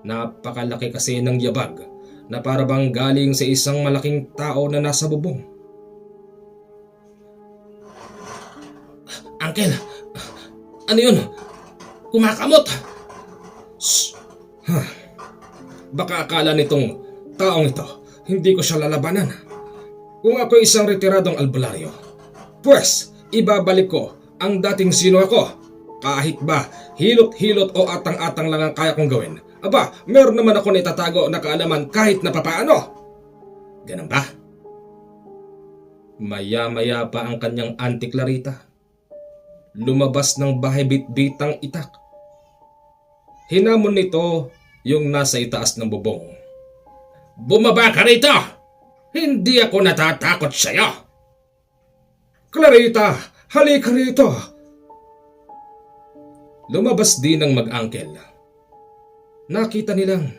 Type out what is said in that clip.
Napakalaki kasi ng yabag na para bang galing sa isang malaking tao na nasa bubong. Uncle, ano yun? Kumakamot! Shh! Huh. Baka akala nitong taong ito hindi ko siya lalabanan. Kung ako isang retiradong albularyo, pues ibabalik ko ang dating sino ako. Kahit ba hilot-hilot o atang-atang lang ang kaya kong gawin, aba, meron naman ako na itatago na kaalaman kahit na papaano. Ganun ba? Maya-maya pa ang kanyang Auntie Clarita. Lumabas ng bahay bitbitang itak. Hinamon nito yung nasa itaas ng bubong. Bumaba ka rito! Hindi ako natatakot sa'yo! Clarita, halika rito! Lumabas din ang mag-uncle. Nakita nilang